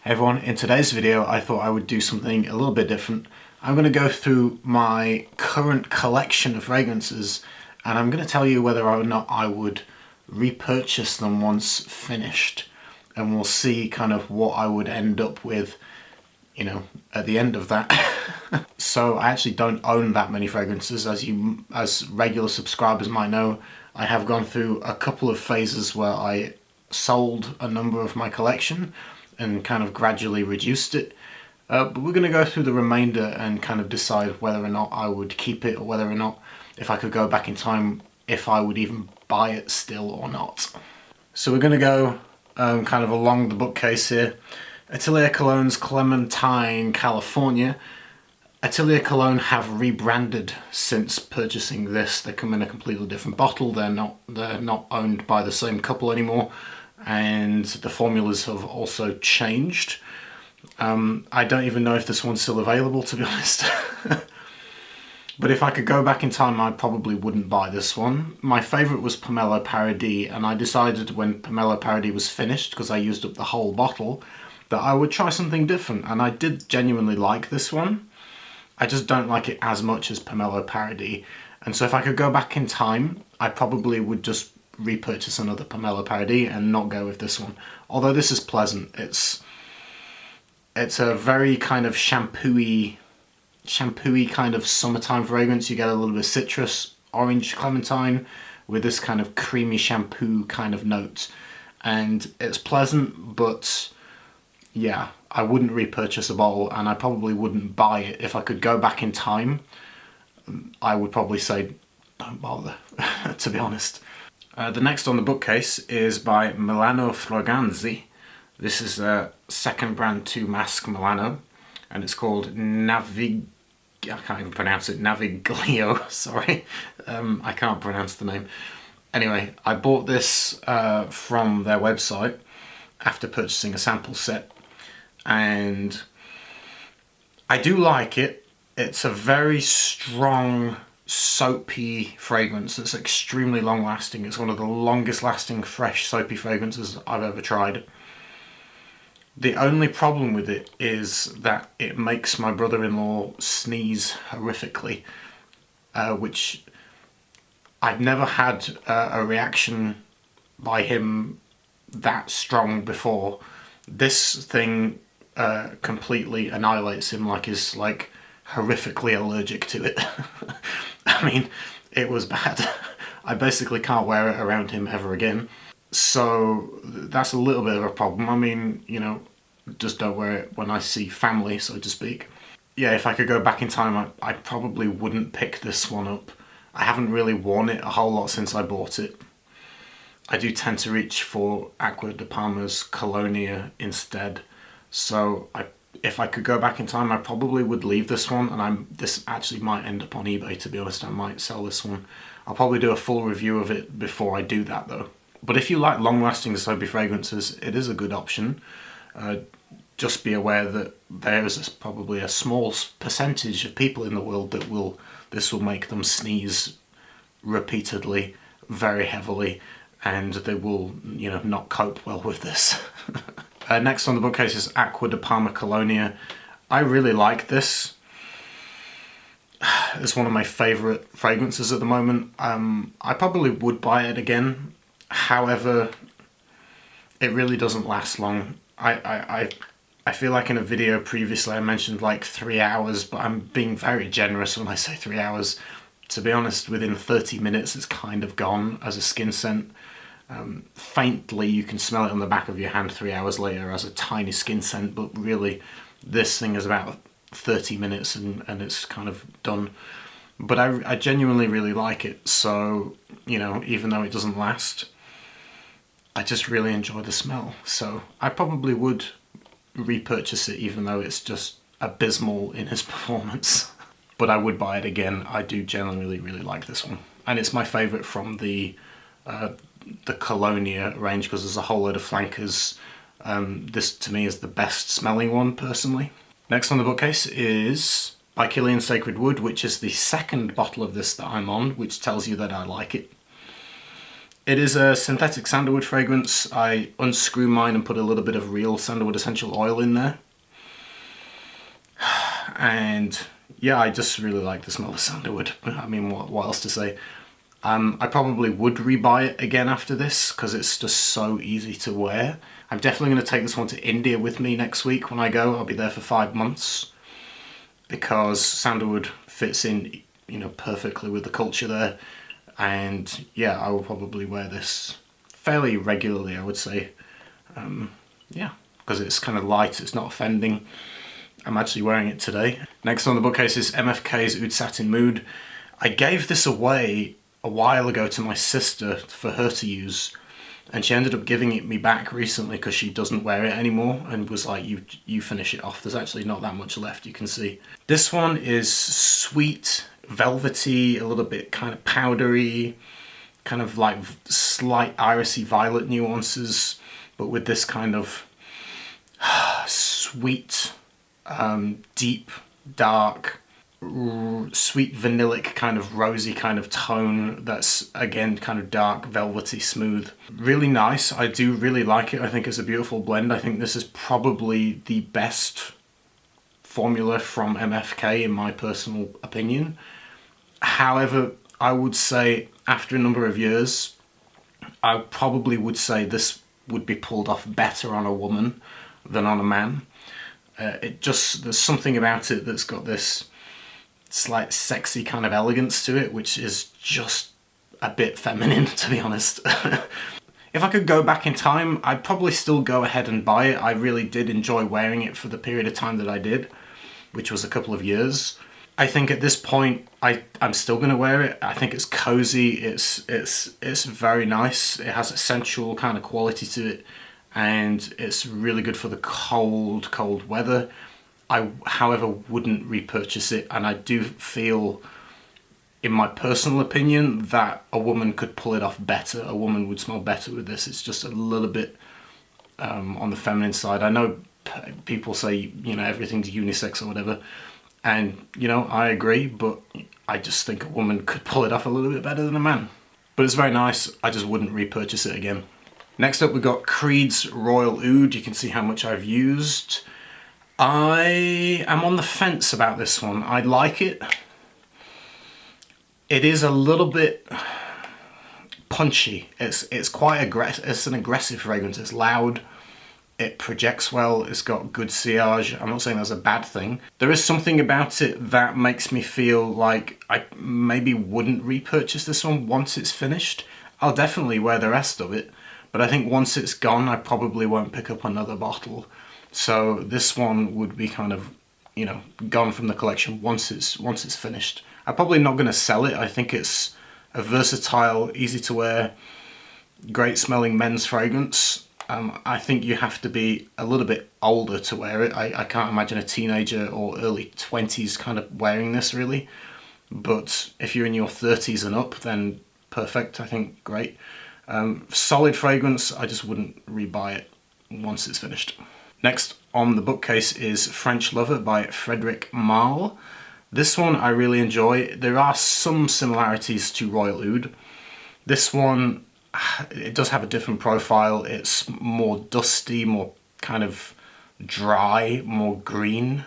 Hey everyone, in today's video I thought I would do something a little bit different. I'm going to go through my current collection of fragrances and I'm going to tell you whether or not I would repurchase them once finished, and we'll see kind of what I would end up with, you know, at the end of that. So I actually don't own that many fragrances. As regular subscribers might know, I have gone through a couple of phases where I sold a number of my collection and kind of gradually reduced it. But we're going to go through the remainder and kind of decide whether or not I would keep it, or whether or not, if I could go back in time, if I would even buy it still or not. So we're going to go kind of along the bookcase here. Atelier Cologne's Clementine, California. Atelier Cologne have rebranded since purchasing this. They come in a completely different bottle. They're not owned by the same couple anymore, and the formulas have also changed. I don't even know if this one's still available, to be honest. But if I could go back in time, I probably wouldn't buy this one. My favourite was Pomelo Paradis, and I decided when Pomelo Paradis was finished, because I used up the whole bottle, that I would try something different, and I did genuinely like this one. I just don't like it as much as Pomelo Paradis, and so if I could go back in time, I probably would just repurchase another Pomelo Paradis and not go with this one. Although this is pleasant. It's a very kind of shampooey kind of summertime fragrance. You get a little bit of citrus, orange, clementine with this kind of creamy shampoo kind of note, and it's pleasant, but yeah, I wouldn't repurchase a bottle, and I probably wouldn't buy it. If I could go back in time, I would probably say don't bother, to be honest. The next on the bookcase is by Milano Fragranze. This is a second brand to Mask Milano, and it's called NAVIG. I can't even pronounce it. Naviglio. Sorry, I can't pronounce the name. Anyway, I bought this from their website after purchasing a sample set, and I do like it. It's a very strong, soapy fragrance that's extremely long lasting. It's one of the longest lasting fresh soapy fragrances I've ever tried. The only problem with it is that it makes my brother-in-law sneeze horrifically, which I've never had a reaction by him that strong before. This thing completely annihilates him, like he's like horrifically allergic to it. I mean, it was bad. I basically can't wear it around him ever again. So that's a little bit of a problem. I mean, you know, just don't wear it when I see family, so to speak. Yeah, if I could go back in time, I probably wouldn't pick this one up. I haven't really worn it a whole lot since I bought it. I do tend to reach for Acqua di Parma's Colonia instead. So if I could go back in time, I probably would leave this one, and this actually might end up on eBay, to be honest. I might sell this one. I'll probably do a full review of it before I do that though. But if you like long-lasting soapy fragrances, it is a good option. Just be aware that there is probably a small percentage of people in the world that this will make them sneeze repeatedly, very heavily, and they will, you know, not cope well with this. Next on the bookcase is Acqua di Parma Colonia. I really like this. It's one of my favourite fragrances at the moment. I probably would buy it again. However, it really doesn't last long. I feel like in a video previously I mentioned like 3 hours, but I'm being very generous when I say 3 hours. To be honest, within 30 minutes it's kind of gone as a skin scent. Faintly you can smell it on the back of your hand 3 hours later as a tiny skin scent, but really this thing is about 30 minutes and it's kind of done. But I genuinely really like it, so, you know, even though it doesn't last, I just really enjoy the smell. So I probably would repurchase it, even though it's just abysmal in his performance. But I would buy it again. I do genuinely really like this one, and it's my favourite from the Colonia range, because there's a whole load of flankers. This to me is the best smelling one personally. Next on the bookcase is by Kilian Sacred Wood, which is the second bottle of this that I'm on, which tells you that I like it. It is a synthetic sandalwood fragrance. I unscrew mine and put a little bit of real sandalwood essential oil in there. And yeah, I just really like the smell of sandalwood. I mean, what else to say? I probably would rebuy it again after this because it's just so easy to wear. I'm definitely going to take this one to India with me next week when I go. I'll be there for 5 months because sandalwood fits in, you know, perfectly with the culture there. And yeah, I will probably wear this fairly regularly, I would say. Yeah, because it's kind of light, it's not offending. I'm actually wearing it today. Next on the bookcase is MFK's Oud Satin Mood. I gave this away a while ago to my sister for her to use, and she ended up giving it me back recently because she doesn't wear it anymore and was like, you finish it off. There's actually not that much left, you can see. This one is sweet, velvety, a little bit kind of powdery, kind of like slight irisy violet nuances, but with this kind of sweet, deep, dark, sweet vanillic kind of rosy kind of tone that's again kind of dark, velvety, smooth. Really nice. I do really like it. I think it's a beautiful blend. I think this is probably the best formula from MFK in my personal opinion. However, I would say after a number of years, I probably would say this would be pulled off better on a woman than on a man. There's something about it that's got this slight sexy kind of elegance to it, which is just a bit feminine, to be honest. If I could go back in time, I'd probably still go ahead and buy it. I really did enjoy wearing it for the period of time that I did, which was a couple of years. I think at this point, I'm still going to wear it. I think it's cozy, it's very nice. It has a sensual kind of quality to it, and it's really good for the cold weather. I, however, wouldn't repurchase it, and I do feel, in my personal opinion, that a woman could pull it off better. A woman would smell better with this. It's just a little bit on the feminine side. I know people say, you know, everything's unisex or whatever, and, you know, I agree, but I just think a woman could pull it off a little bit better than a man. But it's very nice. I just wouldn't repurchase it again. Next up, we've got Creed's Royal Oud. You can see how much I've used. I am on the fence about this one. I like it. It is a little bit punchy. It's quite aggressive. It's an aggressive fragrance. It's loud. It projects well. It's got good sillage. I'm not saying that's a bad thing. There is something about it that makes me feel like I maybe wouldn't repurchase this one once it's finished. I'll definitely wear the rest of it, but I think once it's gone, I probably won't pick up another bottle. So this one would be kind of, you know, gone from the collection once it's finished. I'm probably not going to sell it. I think it's a versatile, easy to wear, great smelling men's fragrance. I think you have to be a little bit older to wear it. I can't imagine a teenager or early 20s kind of wearing this really. But if you're in your 30s and up, then perfect, I think, great. Solid fragrance, I just wouldn't rebuy it once it's finished. Next on the bookcase is French Lover by Frédéric Malle. This one I really enjoy. There are some similarities to Royal Oud. This one, it does have a different profile. It's more dusty, more kind of dry, more green,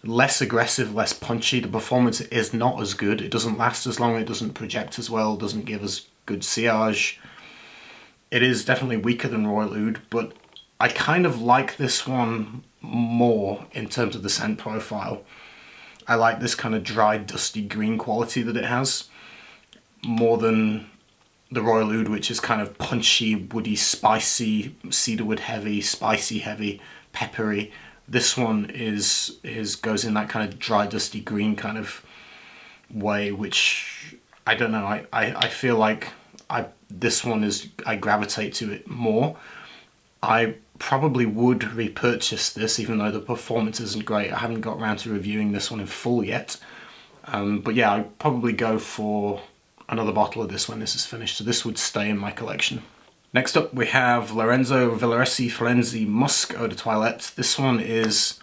less aggressive, less punchy. The performance is not as good. It doesn't last as long, it doesn't project as well, doesn't give as good sillage. It is definitely weaker than Royal Oud, but I kind of like this one more in terms of the scent profile. I like this kind of dry, dusty green quality that it has more than the Royal Oud, which is kind of punchy, woody, spicy, cedarwood heavy, spicy heavy, peppery. This one goes in that kind of dry, dusty green kind of way, which I don't know. I feel like this one I gravitate to it more. I probably would repurchase this, even though the performance isn't great. I haven't got around to reviewing this one in full yet. But yeah, I'd probably go for another bottle of this when this is finished, so this would stay in my collection. Next up we have Lorenzo Villoresi Firenze Musk Eau de Toilette. This one is,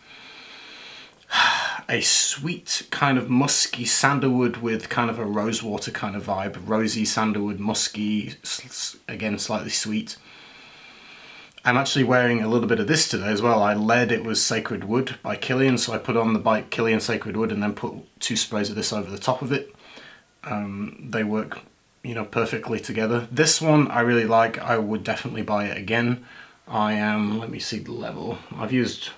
a sweet kind of musky sandalwood with kind of a rosewater kind of vibe. Rosy sandalwood, musky, again slightly sweet. I'm actually wearing a little bit of this today as well. I led it was Sacred Wood by Kilian, so I put on the Kilian Sacred Wood and then put 2 sprays of this over the top of it. They work, you know, perfectly together. This one I really like. I would definitely buy it again. Let me see the level. I've used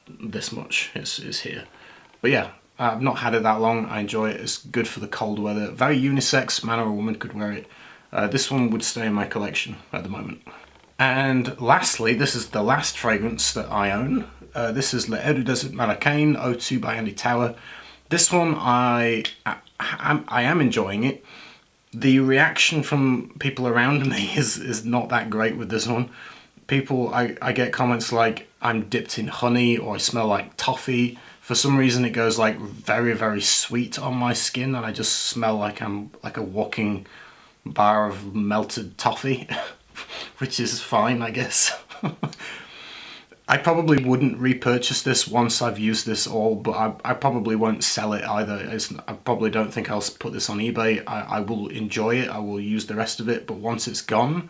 this much, is here. But yeah, I've not had it that long. I enjoy it. It's good for the cold weather. Very unisex, man or woman could wear it. This one would stay in my collection at the moment. And lastly, this is the last fragrance that I own. This is L'Eau du Desert Malacaine, O2 by Andy Tower. This one, I am enjoying it. The reaction from people around me is not that great with this one. I get comments like, I'm dipped in honey, or I smell like toffee. For some reason it goes like very, very sweet on my skin, and I just smell like I'm like a walking bar of melted toffee. Which is fine, I guess. I probably wouldn't repurchase this once I've used this all, but I probably won't sell it either. I probably don't think I'll put this on eBay. I will enjoy it, I will use the rest of it, but once it's gone,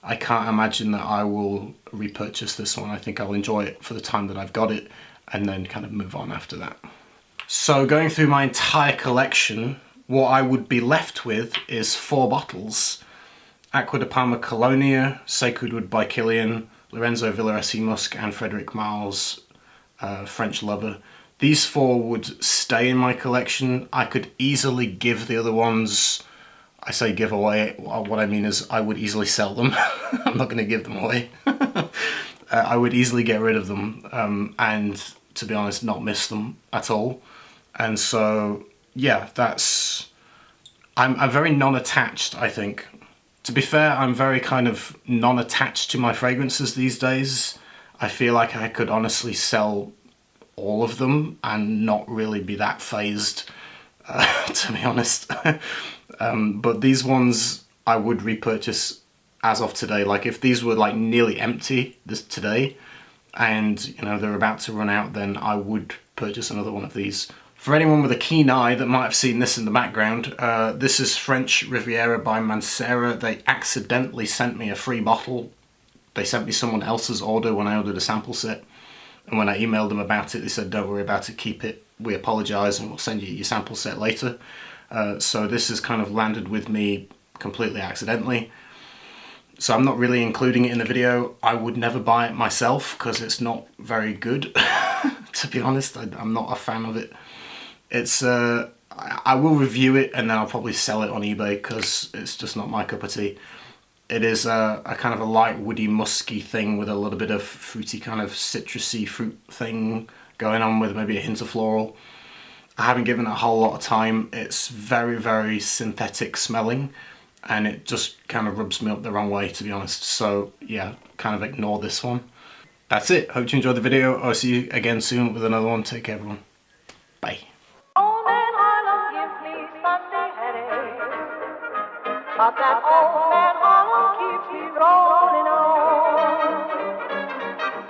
I can't imagine that I will repurchase this one. I think I'll enjoy it for the time that I've got it, and then kind of move on after that. So going through my entire collection, what I would be left with is 4 bottles. Acqua di Parma Colonia, Sacred Wood by Kilian, Lorenzo Villoresi Musk, and Frederic Mars French Lover. These 4 would stay in my collection. I could easily give the other ones, I say give away, what I mean is I would easily sell them. I'm not going to give them away. I would easily get rid of them and, to be honest, not miss them at all. And so, yeah, I'm very non-attached, I think. To be fair, I'm very kind of non-attached to my fragrances these days. I feel like I could honestly sell all of them and not really be that phased, to be honest. But these ones I would repurchase as of today. Like if these were like nearly empty today and you know they're about to run out, then I would purchase another one of these. For anyone with a keen eye that might have seen this in the background, this is French Riviera by Mancera. They accidentally sent me a free bottle. They sent me someone else's order when I ordered a sample set. And when I emailed them about it, they said, don't worry about it, keep it. We apologise and we'll send you your sample set later. So this has kind of landed with me completely accidentally. So I'm not really including it in the video. I would never buy it myself because it's not very good, to be honest. I'm not a fan of it. I will review it and then I'll probably sell it on eBay because it's just not my cup of tea. It is a kind of a light woody musky thing with a little bit of fruity kind of citrusy fruit thing going on with maybe a hint of floral. I haven't given it a whole lot of time. It's very, very synthetic smelling and it just kind of rubs me up the wrong way, to be honest. So yeah, kind of ignore this one. That's it. Hope you enjoyed the video. I'll see you again soon with another one. Take care, everyone. Bye. But that old man Harlem keeps me rolling on.